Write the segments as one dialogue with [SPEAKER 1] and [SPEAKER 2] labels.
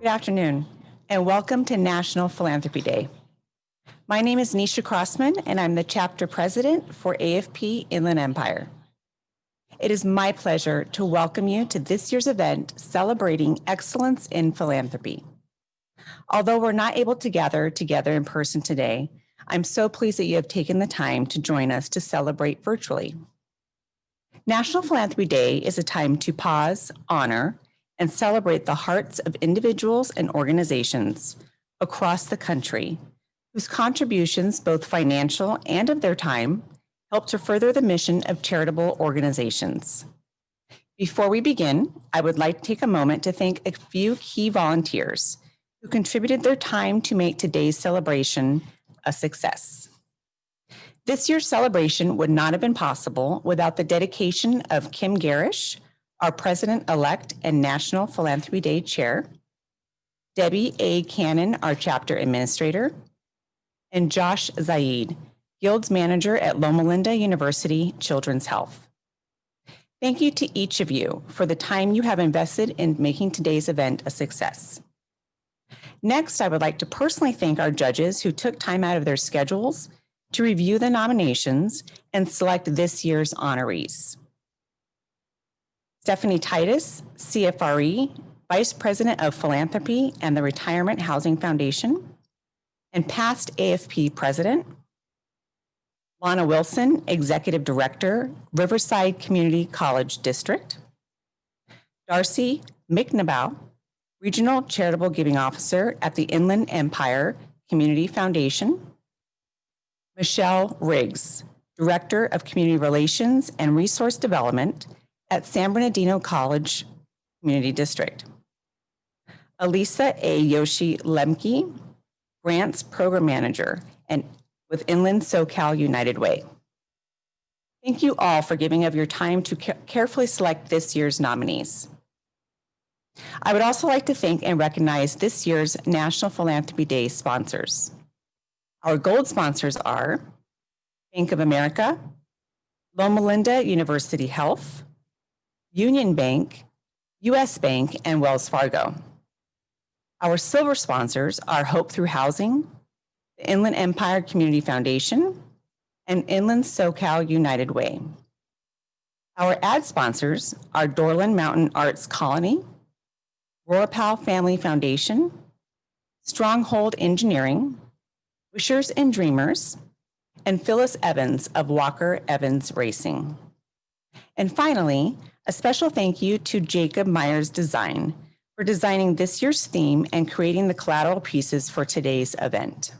[SPEAKER 1] Good afternoon, and welcome to National Philanthropy Day. My name is Nisha Crossman, and I'm the chapter president for AFP Inland Empire. It is my pleasure to welcome you to this year's event celebrating excellence in philanthropy. Although we're not able to gather together in person today, I'm so pleased that you have taken the time to join us to celebrate virtually. National Philanthropy Day is a time to pause, honor, and celebrate the hearts of individuals and organizations across the country whose contributions, both financial and of their time, help to further the mission of charitable organizations. Before we begin, I would like to take a moment to thank a few key volunteers who contributed their time to make today's celebration a success. This year's celebration would not have been possible without the dedication of Kim Garish, our President-elect and National Philanthropy Day Chair, Debbie A. Cannon, our Chapter Administrator, and Josh Zaid, Guilds Manager at Loma Linda University Children's Health. Thank you to each of you for the time you have invested in making today's event a success. Next, I would like to personally thank our judges who took time out of their schedules to review the nominations and select this year's honorees. Stephanie Titus, CFRE, Vice President of Philanthropy and the Retirement Housing Foundation, and past AFP President. Lana Wilson, Executive Director, Riverside Community College District. Darcy McNabow, Regional Charitable Giving Officer at the Inland Empire Community Foundation. Michelle Riggs, Director of Community Relations and Resource Development at San Bernardino College Community District. Elisa A. Yoshi Lemke, Grants Program Manager and with Inland SoCal United Way. Thank you all for giving of your time to carefully select this year's nominees. I would also like to thank and recognize this year's National Philanthropy Day sponsors. Our gold sponsors are Bank of America, Loma Linda University Health, Union Bank, US Bank, and Wells Fargo. Our silver sponsors are Hope Through Housing, the Inland Empire Community Foundation, and Inland SoCal United Way. Our ad sponsors are Dorland Mountain Arts Colony, Roropal Family Foundation, Stronghold Engineering, Wishers and Dreamers, and Phyllis Evans of Walker Evans Racing. And finally, a special thank you to Jacob Myers Design for designing this year's theme and creating the collateral pieces for today's event.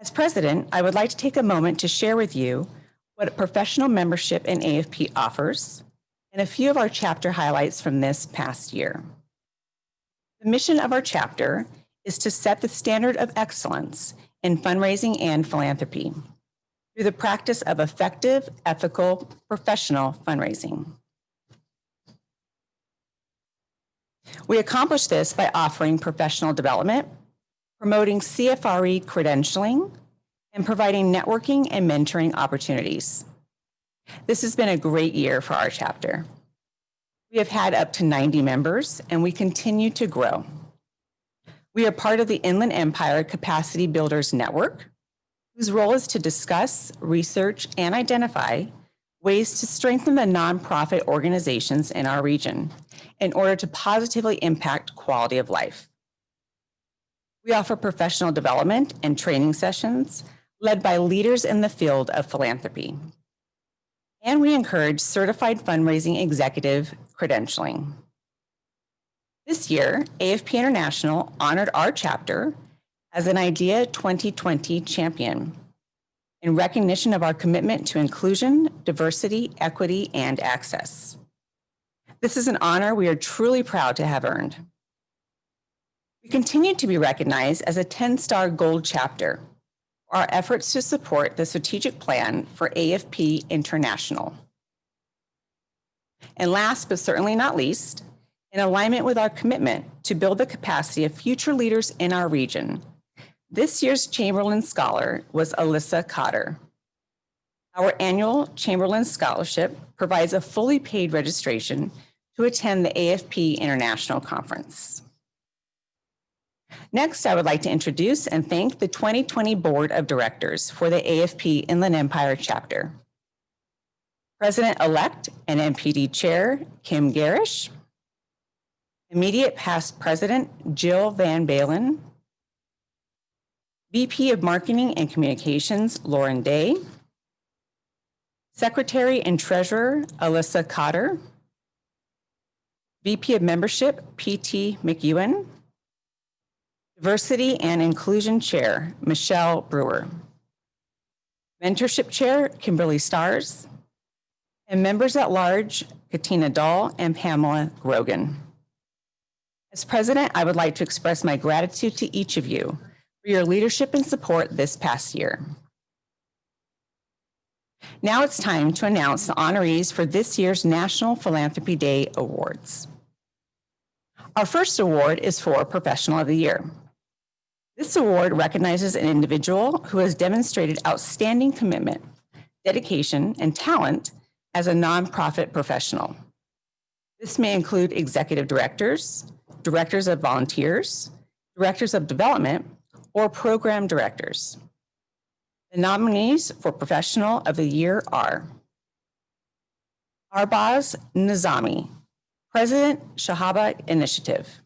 [SPEAKER 1] As president, I would like to take a moment to share with you what professional membership in AFP offers and a few of our chapter highlights from this past year. The mission of our chapter is to set the standard of excellence in fundraising and philanthropy through the practice of effective, ethical, professional fundraising. We accomplish this by offering professional development, promoting CFRE credentialing, and providing networking and mentoring opportunities. This has been a great year for our chapter. We have had up to 90 members, and we continue to grow. We are part of the Inland Empire Capacity Builders Network, whose role is to discuss, research, and identify ways to strengthen the nonprofit organizations in our region in order to positively impact quality of life. We offer professional development and training sessions led by leaders in the field of philanthropy. And we encourage certified fundraising executive credentialing. This year, AFP International honored our chapter as an IDEA 2020 champion in recognition of our commitment to inclusion, diversity, equity, and access. This is an honor we are truly proud to have earned. We continue to be recognized as a 10-star gold chapter for our efforts to support the strategic plan for AFP International. And last but certainly not least, in alignment with our commitment to build the capacity of future leaders in our region, this year's Chamberlain Scholar was Alyssa Cotter. Our annual Chamberlain Scholarship provides a fully paid registration to attend the AFP International Conference. Next, I would like to introduce and thank the 2020 Board of Directors for the AFP Inland Empire Chapter. President-elect and MPD Chair, Kim Garish. Immediate past President, Jill Van Balen. VP of Marketing and Communications, Lauren Day. Secretary and Treasurer, Alyssa Cotter. VP of Membership, P.T. McEwen. Diversity and Inclusion Chair, Michelle Brewer. Mentorship Chair, Kimberly Stars. And members at large, Katina Dahl and Pamela Grogan. As president, I would like to express my gratitude to each of you for your leadership and support this past year. Now it's time to announce the honorees for this year's National Philanthropy Day Awards. Our first award is for Professional of the Year. This award recognizes an individual who has demonstrated outstanding commitment, dedication, and talent as a nonprofit professional. This may include executive directors, directors of volunteers, directors of development, or program directors. The nominees for Professional of the Year are Arbaz Nizami, President, Shahaba Initiative.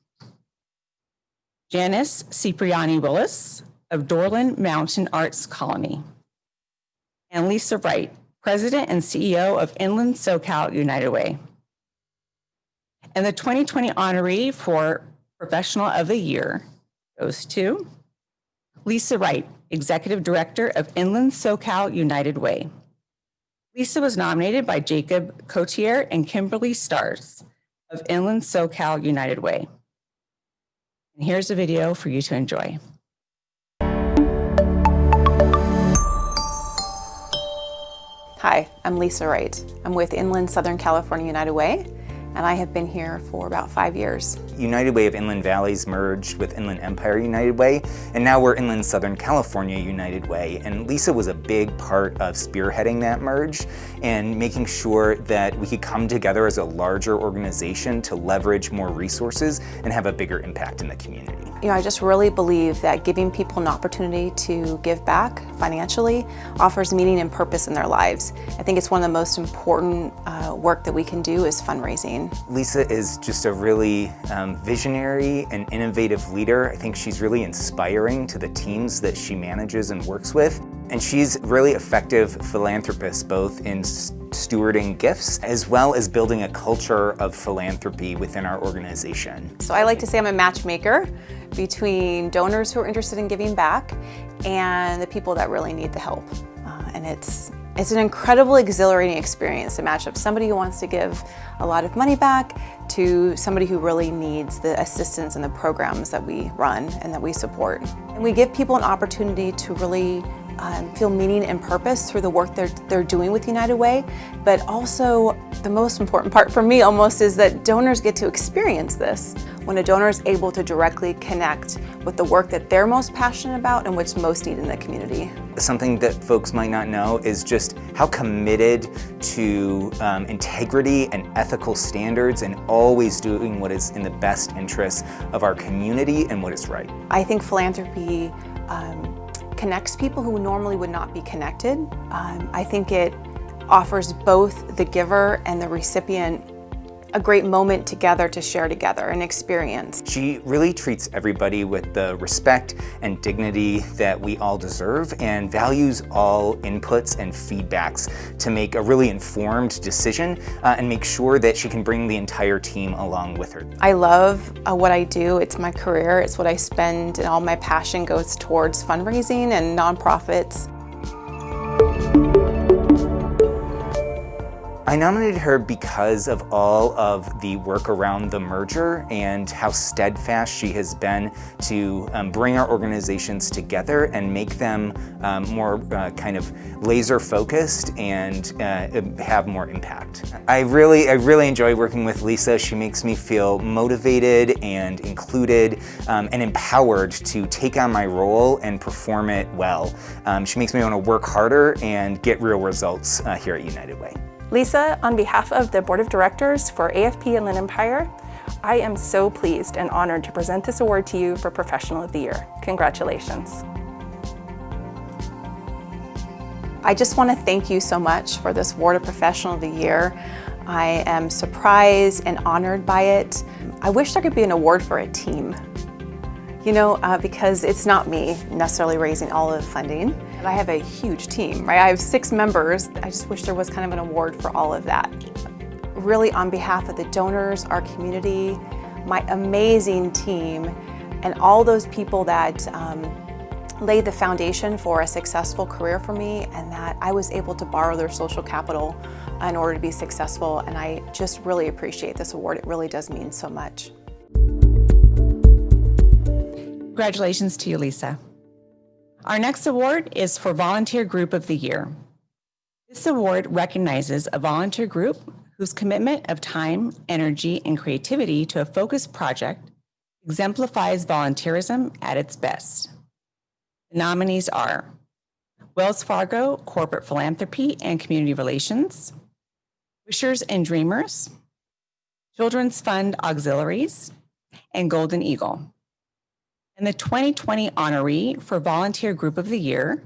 [SPEAKER 1] Janice Cipriani Willis of Dorland Mountain Arts Colony. And Lisa Wright, President and CEO of Inland SoCal United Way. And the 2020 honoree for Professional of the Year goes to Lisa Wright, Executive Director of Inland SoCal United Way. Lisa was nominated by Jacob Cotier and Kimberly Stars of Inland SoCal United Way. And here's a video for you to enjoy.
[SPEAKER 2] Hi, I'm Lisa Wright. I'm with Inland Southern California United Way, and I have been here for about 5 years.
[SPEAKER 3] United Way of Inland Valleys merged with Inland Empire United Way, and now we're Inland Southern California United Way. And Lisa was a big part of spearheading that merge and making sure that we could come together as a larger organization to leverage more resources and have a bigger impact in the community.
[SPEAKER 2] You know, I just really believe that giving people an opportunity to give back financially offers meaning and purpose in their lives. I think it's one of the most important work that we can do is fundraising.
[SPEAKER 3] Lisa is just a really visionary and innovative leader. I think she's really inspiring to the teams that she manages and works with. And she's really effective philanthropist, both in stewarding gifts as well as building a culture of philanthropy within our organization.
[SPEAKER 2] So I like to say I'm a matchmaker between donors who are interested in giving back and the people that really need the help. And it's an incredibly exhilarating experience to match up somebody who wants to give a lot of money back to somebody who really needs the assistance and the programs that we run and that we support. And we give people an opportunity to really feel meaning and purpose through the work they're doing with United Way, but also the most important part for me almost is that donors get to experience this when a donor is able to directly connect with the work that they're most passionate about and what's most needed in the community.
[SPEAKER 3] Something that folks might not know is just how committed to integrity and ethical standards and always doing what is in the best interest of our community and what is right.
[SPEAKER 2] I think philanthropy connects people who normally would not be connected. I think it offers both the giver and the recipient a great moment together to share together, an experience.
[SPEAKER 3] She really treats everybody with the respect and dignity that we all deserve and values all inputs and feedbacks to make a really informed decision and make sure that she can bring the entire team along with her.
[SPEAKER 2] I love what I do. It's my career. It's what I spend, and all my passion goes towards fundraising and nonprofits.
[SPEAKER 3] I nominated her because of all of the work around the merger and how steadfast she has been to bring our organizations together and make them more kind of laser focused and have more impact. I really enjoy working with Lisa. She makes me feel motivated and included and empowered to take on my role and perform it well. She makes me want to work harder and get real results here at United Way.
[SPEAKER 4] Lisa, on behalf of the Board of Directors for AFP and Lynn Empire, I am so pleased and honored to present this award to you for Professional of the Year. Congratulations.
[SPEAKER 2] I just want to thank you so much for this award of Professional of the Year. I am surprised and honored by it. I wish there could be an award for a team, because it's not me necessarily raising all of the funding. I have a huge team, right? I have 6 members. I just wish there was kind of an award for all of that. Really, on behalf of the donors, our community, my amazing team, and all those people that laid the foundation for a successful career for me, and that I was able to borrow their social capital in order to be successful. And I just really appreciate this award. It really does mean so much.
[SPEAKER 1] Congratulations to you, Lisa. Our next award is for Volunteer Group of the Year. This award recognizes a volunteer group whose commitment of time, energy, and creativity to a focused project exemplifies volunteerism at its best. The nominees are Wells Fargo Corporate Philanthropy and Community Relations, Wishers and Dreamers, Children's Fund Auxiliaries, and Golden Eagle. And the 2020 honoree for Volunteer Group of the Year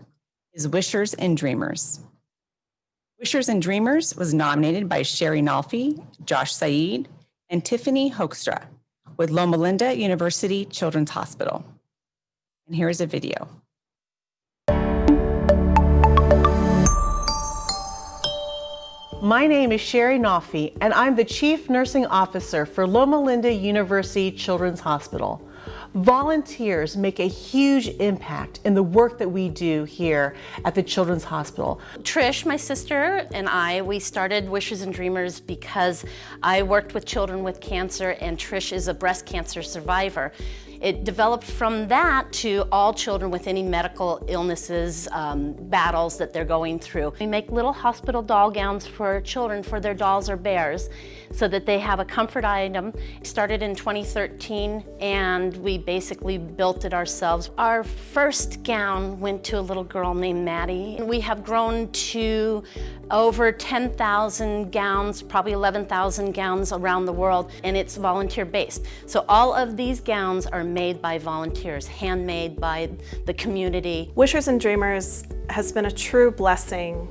[SPEAKER 1] is Wishers and Dreamers. Wishers and Dreamers was nominated by Sherry Nalfi, Josh Saeed, and Tiffany Hoekstra with Loma Linda University Children's Hospital. And here is a video.
[SPEAKER 5] My name is Sherry Nalfi, and I'm the Chief Nursing Officer for Loma Linda University Children's Hospital. Volunteers make a huge impact in the work that we do here at the Children's Hospital.
[SPEAKER 6] Trish, my sister, and we started Wishes and Dreamers because I worked with children with cancer, and Trish is a breast cancer survivor. It developed from that to all children with any medical illnesses, battles that they're going through. We make little hospital doll gowns for children for their dolls or bears so that they have a comfort item. It started in 2013 and we basically built it ourselves. Our first gown went to a little girl named Maddie. We have grown to over 10,000 gowns, probably 11,000 gowns around the world, and it's volunteer-based. So all of these gowns are made by volunteers, handmade by the community.
[SPEAKER 4] Wishers and Dreamers has been a true blessing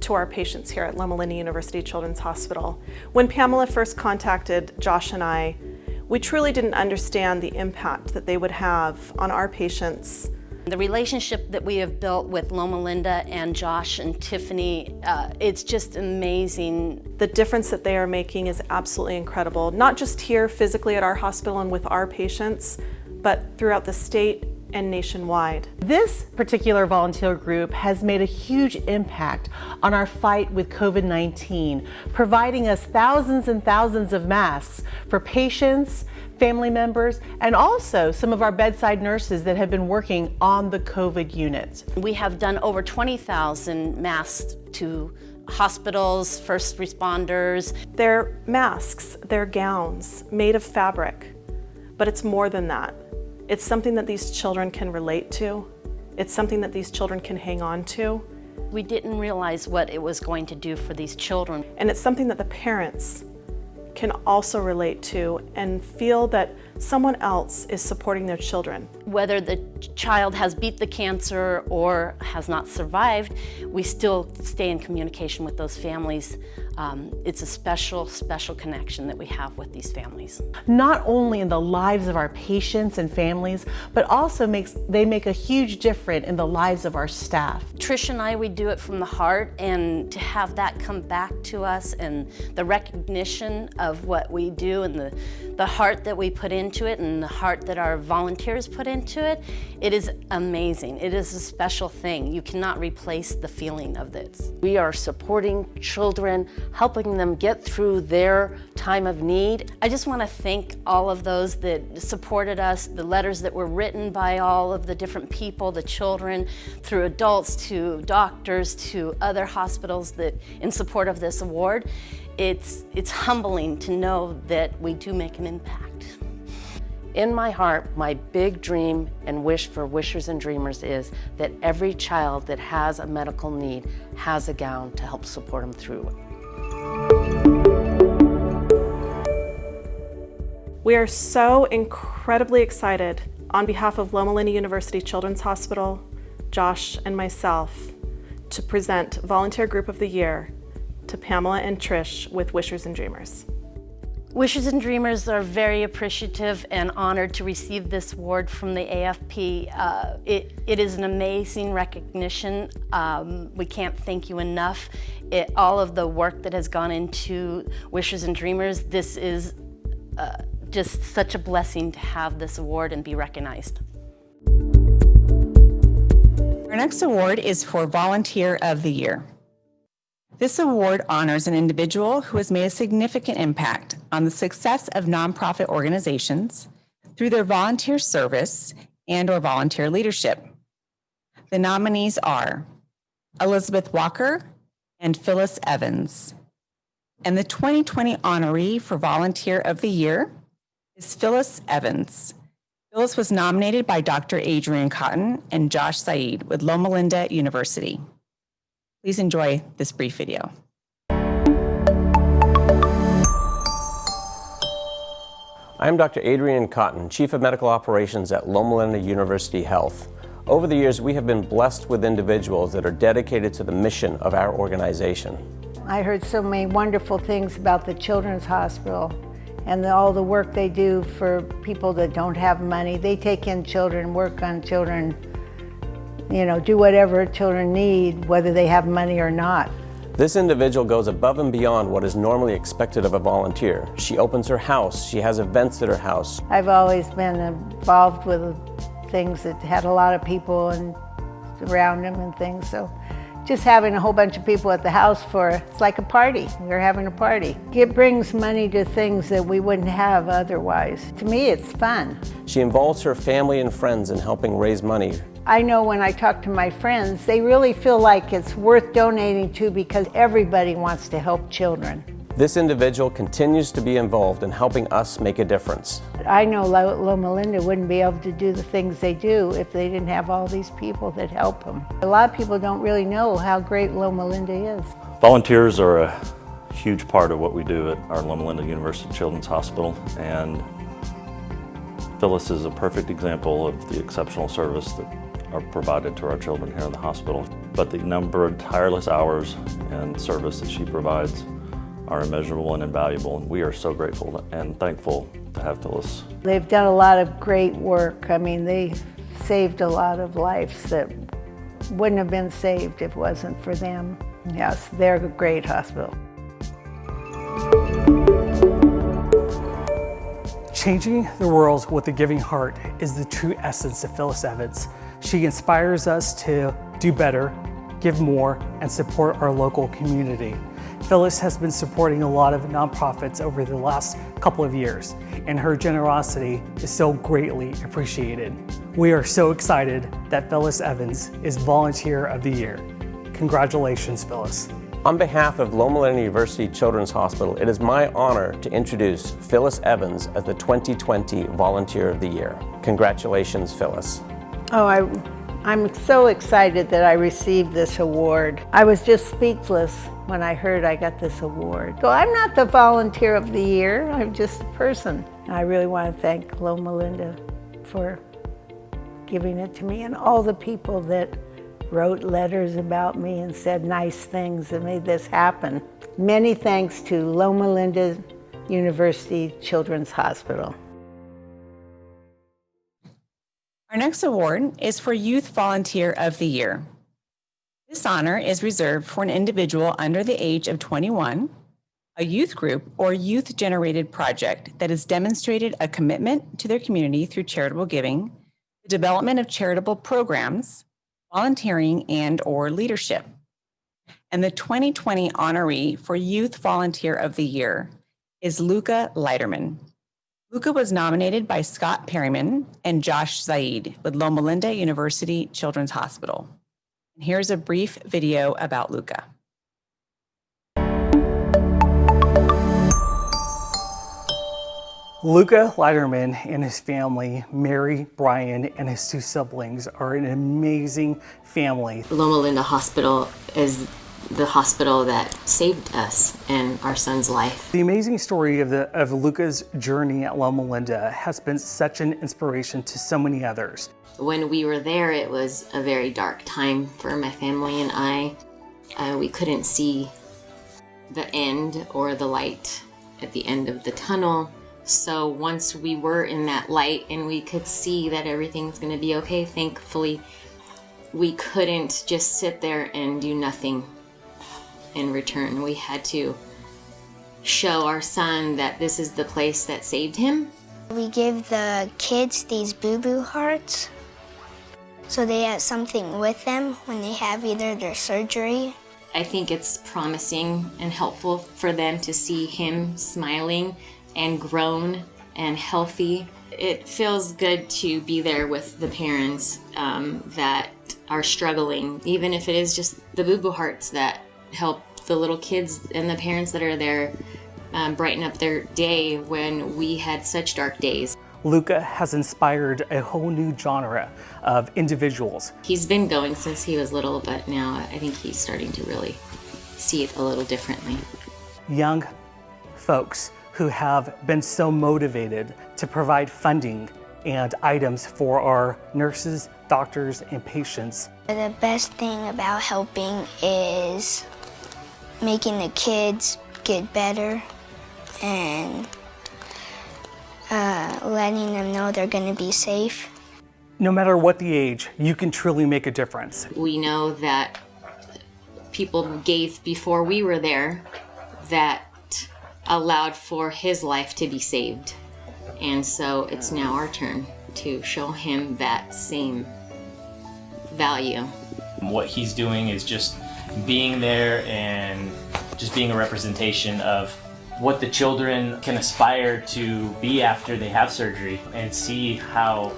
[SPEAKER 4] to our patients here at Loma Linda University Children's Hospital. When Pamela first contacted Josh and I, we truly didn't understand the impact that they would have on our patients.
[SPEAKER 6] The relationship that we have built with Loma Linda and Josh and Tiffany, it's just amazing.
[SPEAKER 4] The difference that they are making is absolutely incredible, not just here physically at our hospital and with our patients, but throughout the state and nationwide.
[SPEAKER 5] This particular volunteer group has made a huge impact on our fight with COVID-19, providing us thousands and thousands of masks for patients, family members, and also some of our bedside nurses that have been working on the COVID units.
[SPEAKER 6] We have done over 20,000 masks to hospitals, first responders.
[SPEAKER 4] They're masks, they're gowns made of fabric, but it's more than that. It's something that these children can relate to. It's something that these children can hang on to.
[SPEAKER 6] We didn't realize what it was going to do for these children.
[SPEAKER 4] And it's something that the parents can also relate to and feel that someone else is supporting their children.
[SPEAKER 6] Whether the child has beat the cancer or has not survived, we still stay in communication with those families. It's a special, special connection that we have with these families.
[SPEAKER 5] Not only in the lives of our patients and families, but also they make a huge difference in the lives of our staff.
[SPEAKER 6] Trish and I, we do it from the heart, and to have that come back to us and the recognition of what we do and the heart that we put into it and the heart that our volunteers put into it, it is amazing. It is a special thing. You cannot replace the feeling of this.
[SPEAKER 7] We are supporting children, helping them get through their time of need.
[SPEAKER 6] I just want to thank all of those that supported us, the letters that were written by all of the different people, the children, through adults to doctors to other hospitals that in support of this award. It's humbling to know that we do make an impact.
[SPEAKER 7] In my heart, my big dream and wish for Wishers and Dreamers is that every child that has a medical need has a gown to help support them through it.
[SPEAKER 4] We are so incredibly excited on behalf of Loma Linda University Children's Hospital, Josh and myself, to present Volunteer Group of the Year to Pamela and Trish with Wishers and Dreamers.
[SPEAKER 6] Wishers and Dreamers are very appreciative and honored to receive this award from the AFP. It is an amazing recognition. We can't thank you enough. All of the work that has gone into Wishers and Dreamers, this is just such a blessing to have this award and be recognized.
[SPEAKER 1] Our next award is for Volunteer of the Year. This award honors an individual who has made a significant impact on the success of nonprofit organizations through their volunteer service and/or volunteer leadership. The nominees are Elizabeth Walker and Phyllis Evans. And the 2020 honoree for Volunteer of the Year is Phyllis Evans. Phyllis was nominated by Dr. Adrian Cotton and Josh Said with Loma Linda University. Please enjoy this brief video.
[SPEAKER 8] I'm Dr. Adrian Cotton, Chief of Medical Operations at Loma Linda University Health. Over the years, we have been blessed with individuals that are dedicated to the mission of our organization.
[SPEAKER 9] I heard so many wonderful things about the Children's Hospital and all the work they do for people that don't have money. They take in children, work on children, do whatever children need, whether they have money or not.
[SPEAKER 8] This individual goes above and beyond what is normally expected of a volunteer. She opens her house, she has events at her house.
[SPEAKER 9] I've always been involved with things that had a lot of people and around them and things, so just having a whole bunch of people at the house it's like a party. We're having a party. It brings money to things that we wouldn't have otherwise. To me, it's fun.
[SPEAKER 8] She involves her family and friends in helping raise money.
[SPEAKER 9] I know when I talk to my friends, they really feel like it's worth donating to because everybody wants to help children.
[SPEAKER 8] This individual continues to be involved in helping us make a difference.
[SPEAKER 9] I know Loma Linda wouldn't be able to do the things they do if they didn't have all these people that help them. A lot of people don't really know how great Loma Linda is.
[SPEAKER 10] Volunteers are a huge part of what we do at our Loma Linda University Children's Hospital, and Phyllis is a perfect example of the exceptional service that are provided to our children here in the hospital. But the number of tireless hours and service that she provides are immeasurable and invaluable, and we are so grateful and thankful to have Phyllis.
[SPEAKER 9] They've done a lot of great work. I mean, they saved a lot of lives that wouldn't have been saved if it wasn't for them. Yes, they're a great hospital.
[SPEAKER 11] Changing the world with a giving heart is the true essence of Phyllis Evans. She inspires us to do better, give more, and support our local community. Phyllis has been supporting a lot of nonprofits over the last couple of years, and her generosity is so greatly appreciated. We are so excited that Phyllis Evans is Volunteer of the Year. Congratulations, Phyllis.
[SPEAKER 8] On behalf of Loma Linda University Children's Hospital, it is my honor to introduce Phyllis Evans as the 2020 Volunteer of the Year. Congratulations, Phyllis.
[SPEAKER 9] Oh, I'm so excited that I received this award. I was just speechless when I heard I got this award. So I'm not the Volunteer of the Year, I'm just a person. I really want to thank Loma Linda for giving it to me and all the people that wrote letters about me and said nice things that made this happen. Many thanks to Loma Linda University Children's Hospital.
[SPEAKER 1] Our next award is for Youth Volunteer of the Year. This honor is reserved for an individual under the age of 21, a youth group or youth-generated project that has demonstrated a commitment to their community through charitable giving, the development of charitable programs, volunteering, and/or leadership. And the 2020 honoree for Youth Volunteer of the Year is Luca Leiterman. Luca was nominated by Scott Perryman and Josh Said with Loma Linda University Children's Hospital. And here's a brief video about Luca.
[SPEAKER 11] Luca Leiterman and his family, Mary, Brian, and his two siblings, are an amazing family.
[SPEAKER 12] Loma Linda Hospital is the hospital that saved us and our son's life.
[SPEAKER 11] The amazing story of Luca's journey at Loma Linda has been such an inspiration to so many others.
[SPEAKER 12] When we were there, it was a very dark time for my family and I. We couldn't see the end or the light at the end of the tunnel. So once we were in that light and we could see that everything's going to be okay, thankfully, we couldn't just sit there and do nothing in return. We had to show our son that this is the place that saved him.
[SPEAKER 13] We give the kids these boo-boo hearts so they have something with them when they have either their surgery.
[SPEAKER 12] I think it's promising and helpful for them to see him smiling and grown and healthy. It feels good to be there with the parents that are struggling, even if it is just the boo-boo hearts that help the little kids and the parents that are there brighten up their day when we had such dark days.
[SPEAKER 11] Luca has inspired a whole new genre of individuals.
[SPEAKER 12] He's been going since he was little, but now I think he's starting to really see it a little differently.
[SPEAKER 11] Young folks who have been so motivated to provide funding and items for our nurses, doctors, and patients.
[SPEAKER 13] The best thing about helping is making the kids get better and letting them know they're going to be safe.
[SPEAKER 11] No matter what the age, you can truly make a difference.
[SPEAKER 12] We know that people gave before we were there that allowed for his life to be saved. And so it's now our turn to show him that same value.
[SPEAKER 14] What he's doing is just being there and just being a representation of what the children can aspire to be after they have surgery, and see how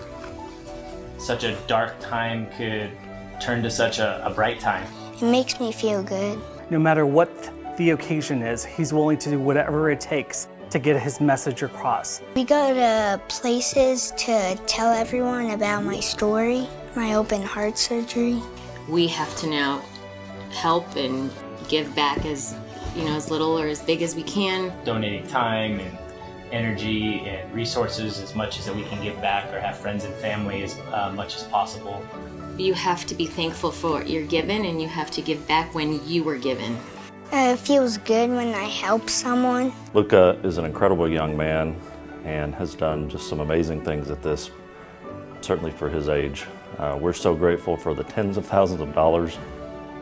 [SPEAKER 14] such a dark time could turn to such a bright time.
[SPEAKER 13] It makes me feel good.
[SPEAKER 11] No matter what the occasion is, he's willing to do whatever it takes to get his message across.
[SPEAKER 13] We go to places to tell everyone about my story, my open heart surgery.
[SPEAKER 12] We have to now help and give back as little or as big as we can.
[SPEAKER 14] Donating time and energy and resources as much as that we can give back, or have friends and family as much as possible.
[SPEAKER 12] You have to be thankful for what you're given, and you have to give back when you were given.
[SPEAKER 13] It feels good when I help someone.
[SPEAKER 10] Luca is an incredible young man and has done just some amazing things at this, certainly for his age. We're so grateful for the tens of thousands of dollars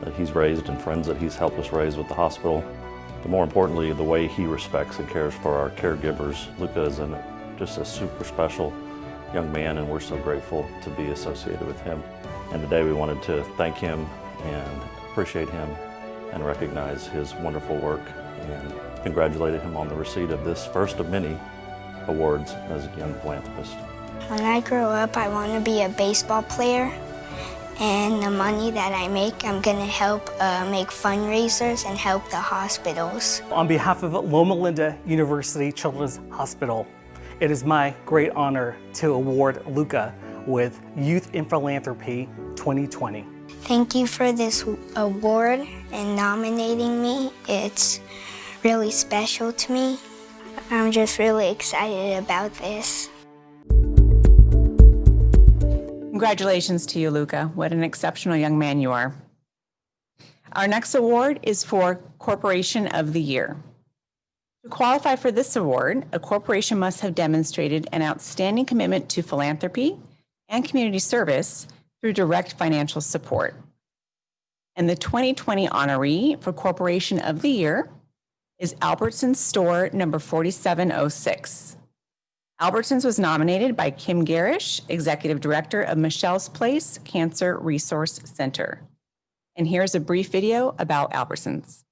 [SPEAKER 10] that he's raised and friends that he's helped us raise with the hospital. But more importantly, the way he respects and cares for our caregivers. Luca is just a super special young man, and we're so grateful to be associated with him. And today we wanted to thank him and appreciate him and recognize his wonderful work and congratulate him on the receipt of this first of many awards as a young philanthropist.
[SPEAKER 13] When I grow up, I want to be a baseball player, and the money that I make, I'm going to help make fundraisers and help the hospitals.
[SPEAKER 11] On behalf of Loma Linda University Children's Hospital, it is my great honor to award Luca with Youth in Philanthropy 2020.
[SPEAKER 13] Thank you for this award and nominating me. It's really special to me. I'm just really excited about this.
[SPEAKER 1] Congratulations to you, Luca. What an exceptional young man you are. Our next award is for Corporation of the Year. To qualify for this award, a corporation must have demonstrated an outstanding commitment to philanthropy and community service through direct financial support. And the 2020 honoree for Corporation of the Year is Albertsons Store number 4706. Albertsons was nominated by Kim Garish, Executive Director of Michelle's Place Cancer Resource Center. And here's a brief video about Albertsons.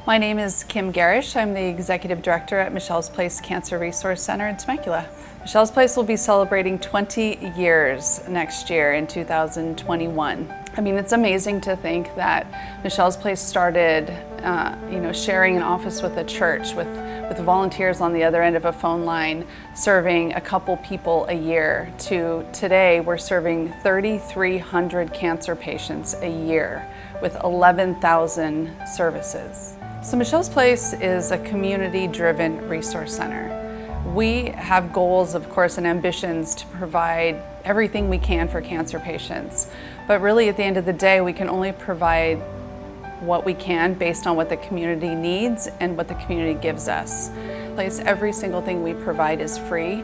[SPEAKER 15] My name is Kim Garish. I'm the Executive Director at Michelle's Place Cancer Resource Center in Temecula. Michelle's Place will be celebrating 20 years next year in 2021. I mean, it's amazing to think that Michelle's Place started, sharing an office with a church, with with volunteers on the other end of a phone line serving a couple people a year to today we're serving 3,300 cancer patients a year with 11,000 services. So Michelle's Place is a community-driven resource center. We have goals, of course, and ambitions to provide everything we can for cancer patients. But really, at the end of the day, we can only provide what we can based on what the community needs and what the community gives us. Every single thing we provide is free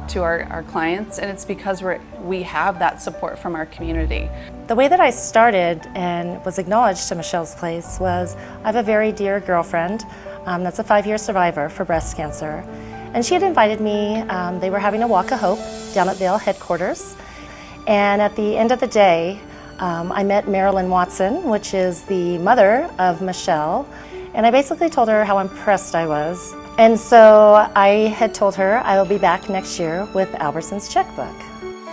[SPEAKER 15] to our clients, and it's because we have that support from our community.
[SPEAKER 16] The way that I started and was acknowledged to Michelle's Place was I have a very dear girlfriend that's a 5-year survivor for breast cancer. And she had invited me, they were having a walk of hope down at Vail headquarters. And at the end of the day, I met Marilyn Watson, which is the mother of Michelle. And I basically told her how impressed I was. And so I had told her I will be back next year with Albertsons checkbook.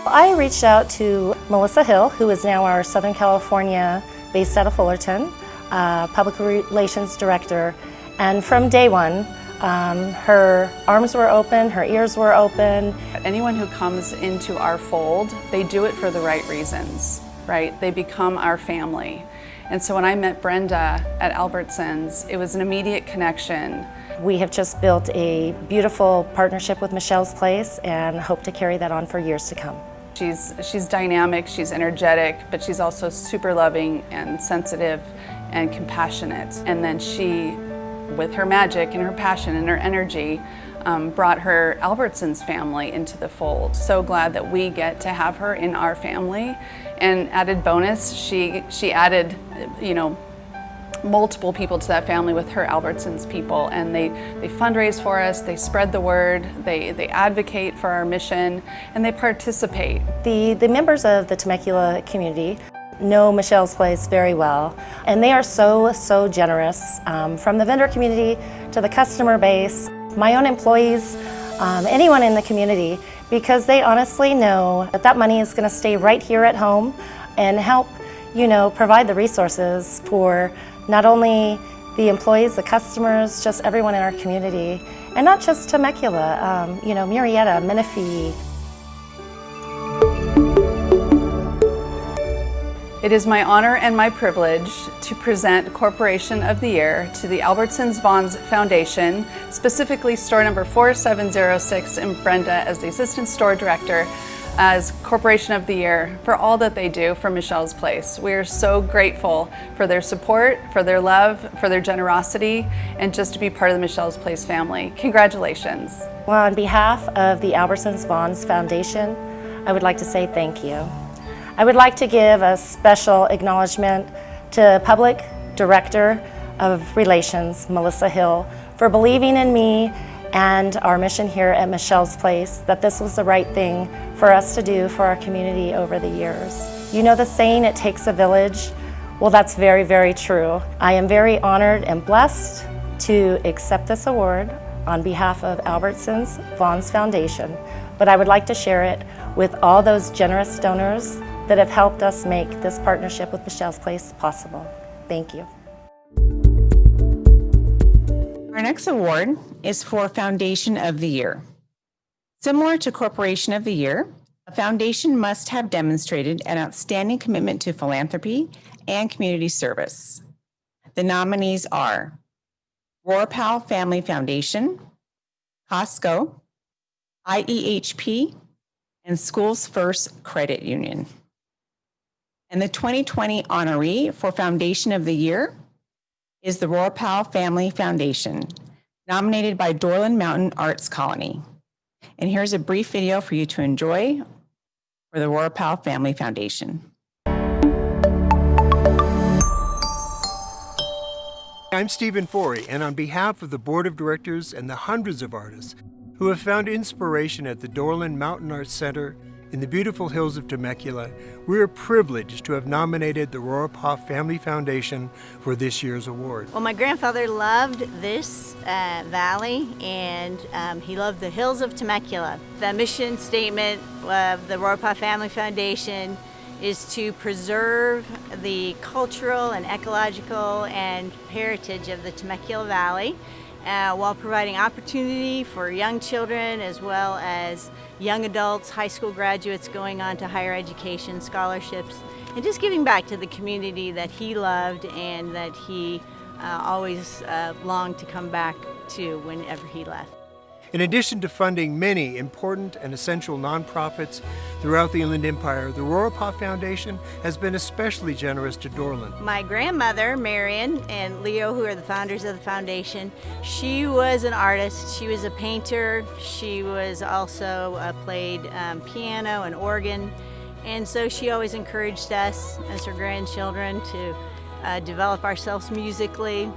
[SPEAKER 16] I reached out to Melissa Hill, who is now our Southern California, based out of Fullerton, Public Relations Director. And from day one, her arms were open, her ears were open.
[SPEAKER 15] Anyone who comes into our fold, they do it for the right reasons, right? They become our family. And so when I met Brenda at Albertsons, it was an immediate connection.
[SPEAKER 16] We have just built a beautiful partnership with Michelle's Place and hope to carry that on for years to come.
[SPEAKER 15] She's dynamic, she's energetic, but she's also super loving and sensitive and compassionate. And then she, with her magic and her passion and her energy, brought her Albertsons family into the fold. So glad that we get to have her in our family. And added bonus, she added, multiple people to that family with her Albertsons people, and they fundraise for us, they spread the word, they advocate for our mission, and they participate.
[SPEAKER 16] The members of the Temecula community know Michelle's Place very well, and they are so generous, from the vendor community to the customer base, my own employees, anyone in the community, because they honestly know that money is going to stay right here at home and help, provide the resources for not only the employees, the customers, just everyone in our community, and not just Temecula, Murrieta, Menifee.
[SPEAKER 15] It is my honor and my privilege to present Corporation of the Year to the Albertsons Vons Foundation, specifically store number 4706, and Brenda as the Assistant Store Director as Corporation of the Year for all that they do for Michelle's Place. We are so grateful for their support, for their love, for their generosity, and just to be part of the Michelle's Place family. Congratulations.
[SPEAKER 16] Well, on behalf of the Albertsons Vons Foundation, I would like to say thank you. I would like to give a special acknowledgement to Public Director of Relations, Melissa Hill, for believing in me and our mission here at Michelle's Place, that this was the right thing for us to do for our community over the years. You know the saying, it takes a village? Well, that's very true. I am very honored and blessed to accept this award on behalf of Albertsons Vons Foundation, but I would like to share it with all those generous donors that have helped us make this partnership with Michelle's Place possible. Thank you.
[SPEAKER 1] Our next award is for Foundation of the Year. Similar to Corporation of the Year, a foundation must have demonstrated an outstanding commitment to philanthropy and community service. The nominees are Rohrpal Family Foundation, Costco, IEHP, and Schools First Credit Union. And the 2020 honoree for Foundation of the Year is the Rohrpal Family Foundation, nominated by Dorland Mountain Arts Colony. And here's a brief video for you to enjoy for the Rohrpal Family Foundation.
[SPEAKER 17] I'm Stephen Forey, and on behalf of the Board of Directors and the hundreds of artists who have found inspiration at the Dorland Mountain Arts Center in the beautiful hills of Temecula, we are privileged to have nominated the Rohrpal Family Foundation for this year's award.
[SPEAKER 18] Well, my grandfather loved this valley, and he loved the hills of Temecula. The mission statement of the Rohrpal Family Foundation is to preserve the cultural and ecological and heritage of the Temecula Valley, while providing opportunity for young children as well as young adults, high school graduates going on to higher education scholarships, and just giving back to the community that he loved and that he always longed to come back to whenever he left.
[SPEAKER 17] In addition to funding many important and essential nonprofits throughout the Inland Empire, the Rorapah Foundation has been especially generous to Dorland.
[SPEAKER 18] My grandmother, Marion, and Leo, who are the founders of the foundation, she was an artist. She was a painter. She was also played piano and organ. And so she always encouraged us as her grandchildren to develop ourselves musically.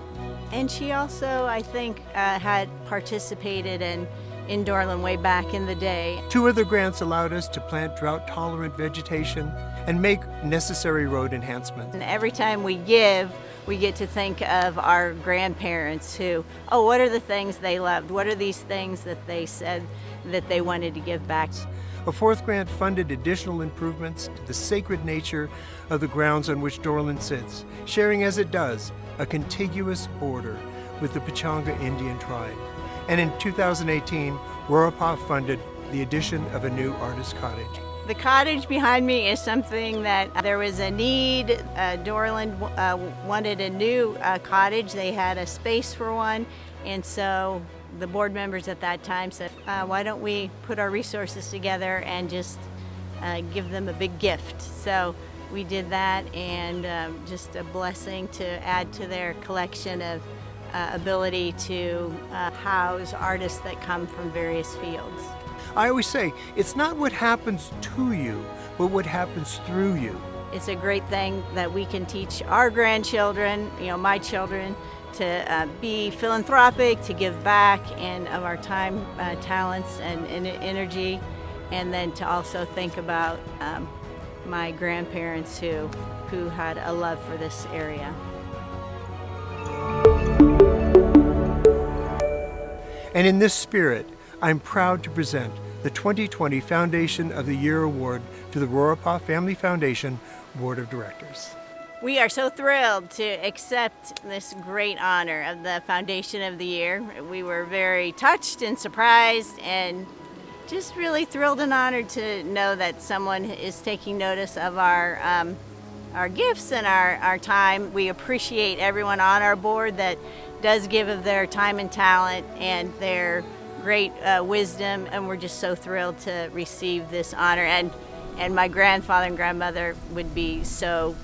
[SPEAKER 18] And she also, I think, had participated in Dorland way back in the day.
[SPEAKER 17] 2 other grants allowed us to plant drought-tolerant vegetation and make necessary road enhancements.
[SPEAKER 18] And every time we give, we get to think of our grandparents who, oh, what are the things they loved? What are these things that they said that they wanted to give back?
[SPEAKER 17] A 4th grant funded additional improvements to the sacred nature of the grounds on which Dorland sits, sharing as it does a contiguous border with the Pechanga Indian tribe. And in 2018, Rorapah funded the addition of a new artist cottage.
[SPEAKER 18] The cottage behind me is something that there was a need. Dorland wanted a new cottage. They had a space for one, and so the board members at that time said, why don't we put our resources together and just give them a big gift. So we did that, and just a blessing to add to their collection of ability to house artists that come from various fields.
[SPEAKER 17] I always say, it's not what happens to you, but what happens through you.
[SPEAKER 18] It's a great thing that we can teach our grandchildren, my children, to be philanthropic, to give back and of our time, talents, and energy, and then to also think about my grandparents who had a love for this area.
[SPEAKER 17] And in this spirit, I'm proud to present the 2020 Foundation of the Year Award to the Rorapah Family Foundation Board of Directors.
[SPEAKER 18] We are so thrilled to accept this great honor of the Foundation of the Year. We were very touched and surprised and just really thrilled and honored to know that someone is taking notice of our gifts and our time. We appreciate everyone on our board that does give of their time and talent and their great wisdom, and we're just so thrilled to receive this honor. And my grandfather and grandmother would be so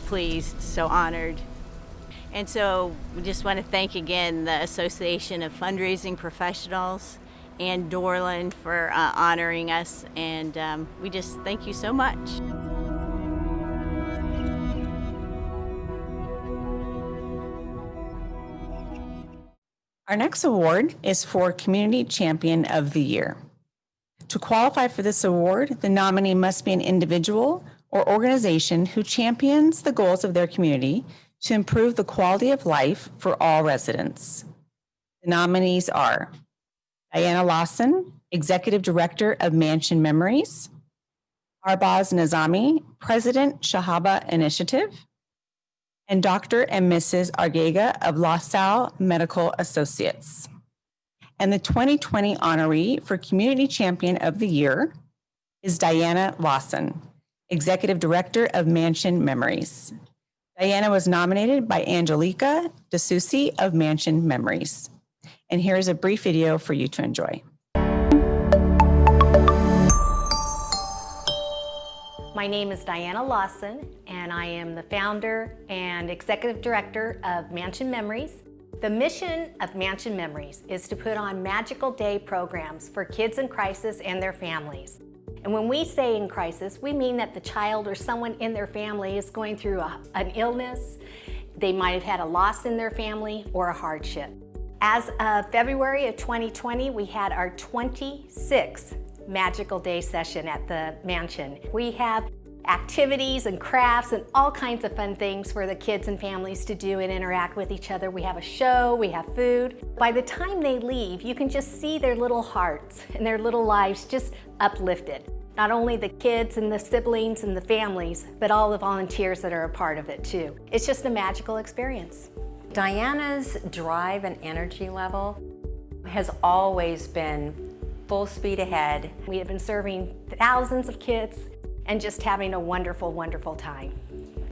[SPEAKER 18] pleased, so honored. And so we just want to thank again the Association of Fundraising Professionals and Dorland for honoring us, and we just thank you so much.
[SPEAKER 1] Our next award is for Community Champion of the Year. To qualify for this award, the nominee must be an individual or organization who champions the goals of their community to improve the quality of life for all residents. The nominees are Diana Lawson, Executive Director of Mansion Memories; Arbaz Nizami, President, Shahaba Initiative; and Dr. and Mrs. Argega of LaSalle Medical Associates. And the 2020 honoree for Community Champion of the Year is Diana Lawson, Executive Director of Mansion Memories. Diana was nominated by Angelica DeSoucy of Mansion Memories. And here's a brief video for you to enjoy.
[SPEAKER 19] My name is Diana Lawson, and I am the founder and executive director of Mansion Memories. The mission of Mansion Memories is to put on magical day programs for kids in crisis and their families. And when we say in crisis, we mean that the child or someone in their family is going through an illness. They might have had a loss in their family or a hardship. As of February of 2020, we had our 26th Magical Day session at the Mansion. We have activities and crafts and all kinds of fun things for the kids and families to do and interact with each other. We have a show, we have food. By the time they leave, you can just see their little hearts and their little lives just uplifted. Not only the kids and the siblings and the families, but all the volunteers that are a part of it too. It's just a magical experience.
[SPEAKER 20] Diana's drive and energy level has always been full speed ahead.
[SPEAKER 19] We have been serving thousands of kids and just having a wonderful, wonderful time.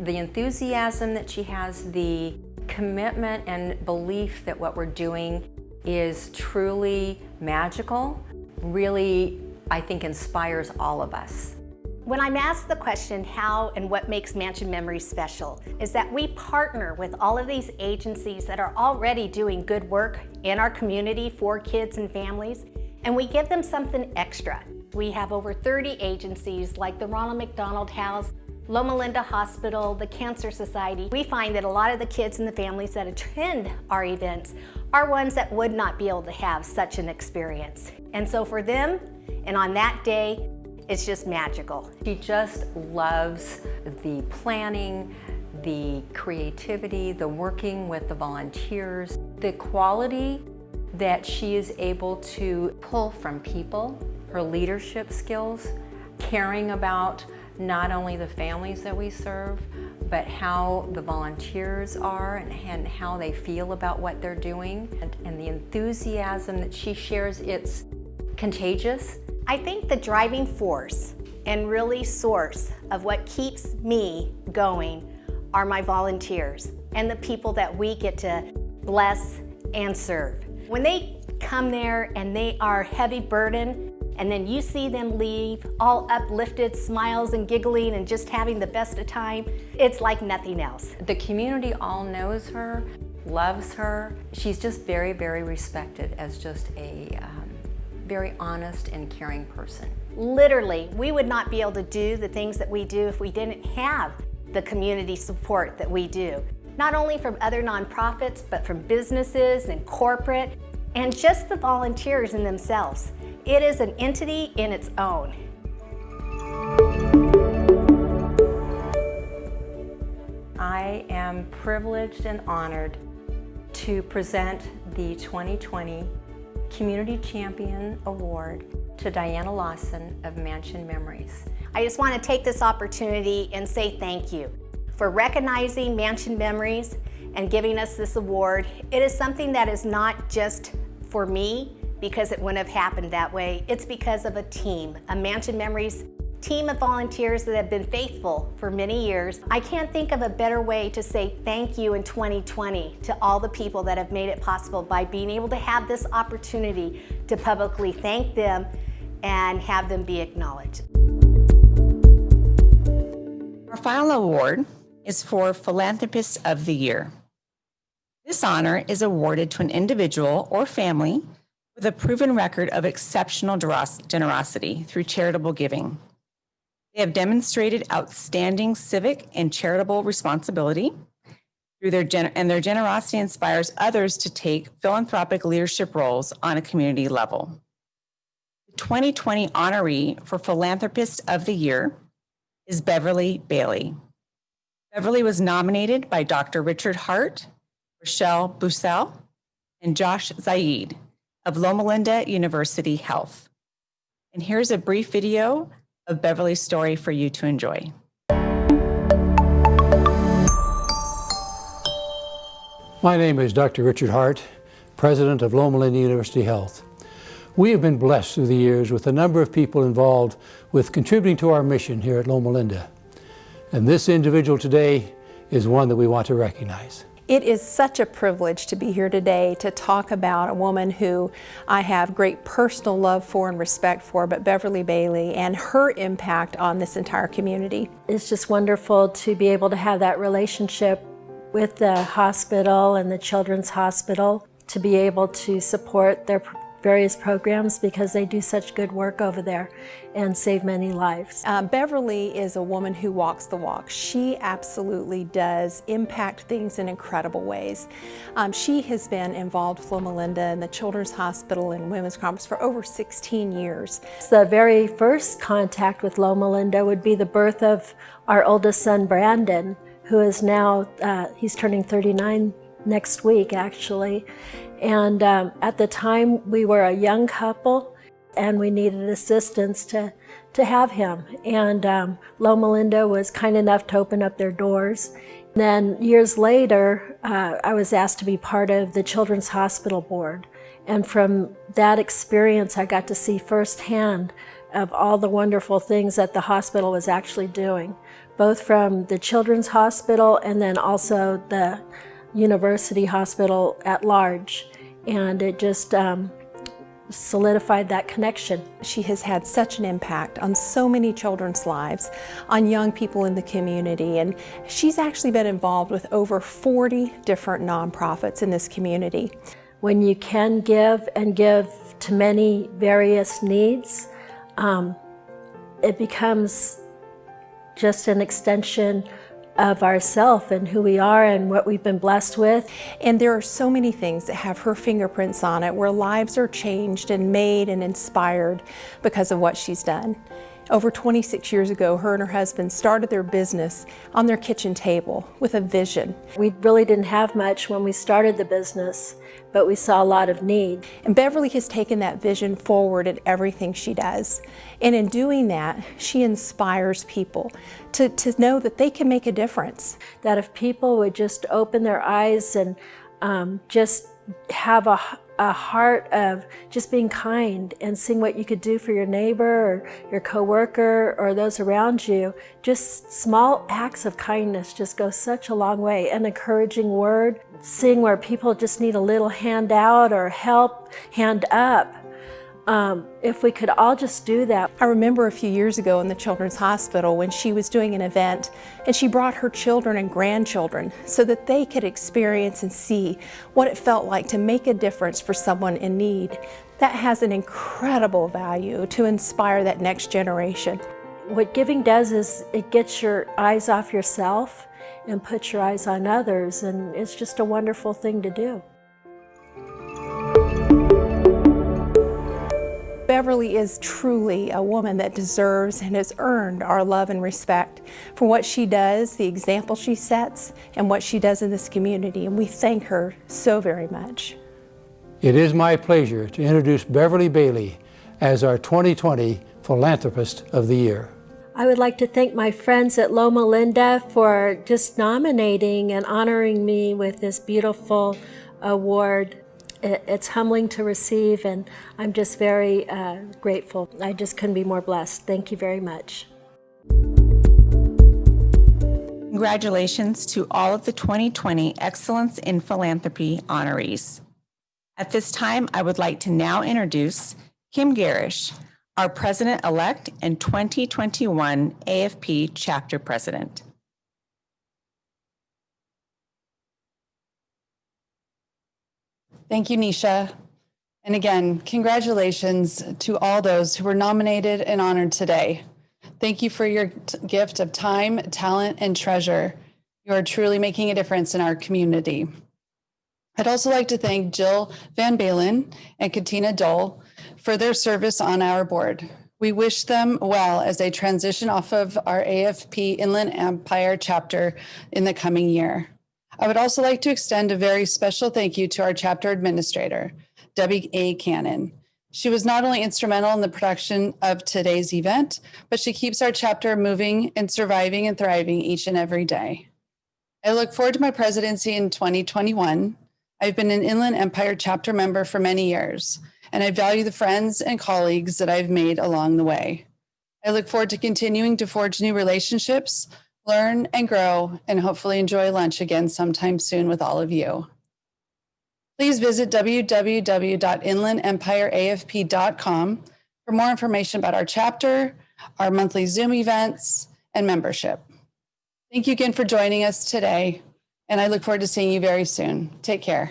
[SPEAKER 20] The enthusiasm that she has, the commitment and belief that what we're doing is truly magical, really, I think, inspires all of us.
[SPEAKER 19] When I'm asked the question, how and what makes Mansion Memories special, is that we partner with all of these agencies that are already doing good work in our community for kids and families, and we give them something extra. We have over 30 agencies like the Ronald McDonald House, Loma Linda Hospital, the Cancer Society. We find that a lot of the kids and the families that attend our events are ones that would not be able to have such an experience. And so for them, and on that day, it's just magical.
[SPEAKER 20] She just loves the planning, the creativity, the working with the volunteers, the quality that she is able to pull from people, her leadership skills, caring about not only the families that we serve, but how the volunteers are and how they feel about what they're doing, and the enthusiasm that she shares, it's contagious.
[SPEAKER 19] I think the driving force and really source of what keeps me going are my volunteers and the people that we get to bless and serve. When they come there and they are heavy burden, and then you see them leave all uplifted, smiles and giggling and just having the best of time, it's like nothing else.
[SPEAKER 20] The community all knows her, loves her. She's just very, very respected as just a very honest and caring person.
[SPEAKER 19] Literally, we would not be able to do the things that we do if we didn't have the community support that we do. Not only from other nonprofits, but from businesses and corporate, and just the volunteers in themselves. It is an entity in its own.
[SPEAKER 20] I am privileged and honored to present the 2020 Community Champion Award to Diana Lawson of Mansion Memories.
[SPEAKER 19] I just want to take this opportunity and say thank you for recognizing Mansion Memories and giving us this award. It is something that is not just for me, because it wouldn't have happened that way. It's because of a team, a Mansion Memories team of volunteers that have been faithful for many years. I can't think of a better way to say thank you in 2020 to all the people that have made it possible by being able to have this opportunity to publicly thank them and have them be acknowledged.
[SPEAKER 1] Our final award is for Philanthropist of the Year. This honor is awarded to an individual or family with a proven record of exceptional generosity through charitable giving. They have demonstrated outstanding civic and charitable responsibility through their generosity inspires others to take philanthropic leadership roles on a community level. The 2020 honoree for Philanthropist of the Year is Beverly Bailey. Beverly was nominated by Dr. Richard Hart, Rochelle Bussell, and Josh Zaid of Loma Linda University Health. And here's a brief video of Beverly's story for you to enjoy.
[SPEAKER 21] My name is Dr. Richard Hart, President of Loma Linda University Health. We have been blessed through the years with a number of people involved with contributing to our mission here at Loma Linda. And this individual today is one that we want to recognize.
[SPEAKER 22] It is such a privilege to be here today to talk about a woman who I have great personal love for and respect for, but Beverly Bailey and her impact on this entire community.
[SPEAKER 23] It's just wonderful to be able to have that relationship with the hospital and the Children's Hospital, to be able to support their various programs because they do such good work over there and save many lives.
[SPEAKER 22] Beverly is a woman who walks the walk. She absolutely does impact things in incredible ways. She has been involved with Loma Linda and the Children's Hospital and Women's Conference for over 16 years.
[SPEAKER 23] The very first contact with Loma Linda would be the birth of our oldest son, Brandon, who is now, he's turning 39 next week actually. And at the time we were a young couple and we needed assistance to have him. And Loma Linda was kind enough to open up their doors Then years later, I was asked to be part of the Children's Hospital Board. And from that experience, I got to see firsthand of all the wonderful things that the hospital was actually doing, both from the Children's Hospital and then also the University Hospital at large. And it just solidified that connection.
[SPEAKER 22] She has had such an impact on so many children's lives, on young people in the community, and she's actually been involved with over 40 different nonprofits in this community.
[SPEAKER 23] When you can give and give to many various needs, it becomes just an extension of ourself and who we are and what we've been blessed with.
[SPEAKER 22] And there are so many things that have her fingerprints on it, where lives are changed and made and inspired because of what she's done. Over 26 years ago, her and her husband started their business on their kitchen table with a vision.
[SPEAKER 23] We really didn't have much when we started the business, but we saw a lot of need.
[SPEAKER 22] And Beverly has taken that vision forward in everything she does. And in doing that, she inspires people to know that they can make a difference.
[SPEAKER 23] That if people would just open their eyes and just have a heart of just being kind and seeing what you could do for your neighbor or your coworker or those around you, just small acts of kindness just go such a long way. An encouraging word, seeing where people just need a little hand out or help, hand up. If we could all just do that.
[SPEAKER 22] I remember a few years ago in the Children's Hospital when she was doing an event and she brought her children and grandchildren so that they could experience and see what it felt like to make a difference for someone in need. That has an incredible value to inspire that next generation.
[SPEAKER 23] What giving does is it gets your eyes off yourself and puts your eyes on others, and it's just a wonderful thing to do.
[SPEAKER 22] Beverly is truly a woman that deserves and has earned our love and respect for what she does, the example she sets, and what she does in this community, and we thank her so very much.
[SPEAKER 21] It is my pleasure to introduce Beverly Bailey as our 2020 Philanthropist of the Year.
[SPEAKER 23] I would like to thank my friends at Loma Linda for just nominating and honoring me with this beautiful award. It's humbling to receive, and I'm just very grateful. I just couldn't be more blessed. Thank you very much.
[SPEAKER 1] Congratulations to all of the 2020 Excellence in Philanthropy honorees. At this time, I would like to now introduce Kim Garish, our President-elect and 2021 AFP Chapter President.
[SPEAKER 2] Thank you, Nisha. And again, congratulations to all those who were nominated and honored today. Thank you for your gift of time, talent, and treasure. You are truly making a difference in our community. I'd also like to thank Jill Van Balen and Katina Dole for their service on our board. We wish them well as they transition off of our AFP Inland Empire chapter in the coming year. I would also like to extend a very special thank you to our chapter administrator, Debbie A. Cannon. She was not only instrumental in the production of today's event, but she keeps our chapter moving and surviving and thriving each and every day. I look forward to my presidency in 2021. I've been an Inland Empire chapter member for many years, and I value the friends and colleagues that I've made along the way. I look forward to continuing to forge new relationships, learn and grow, and hopefully enjoy lunch again sometime soon with all of you. Please visit www.inlandempireafp.com for more information about our chapter, our monthly Zoom events, and membership. Thank you again for joining us today, and I look forward to seeing you very soon. Take care.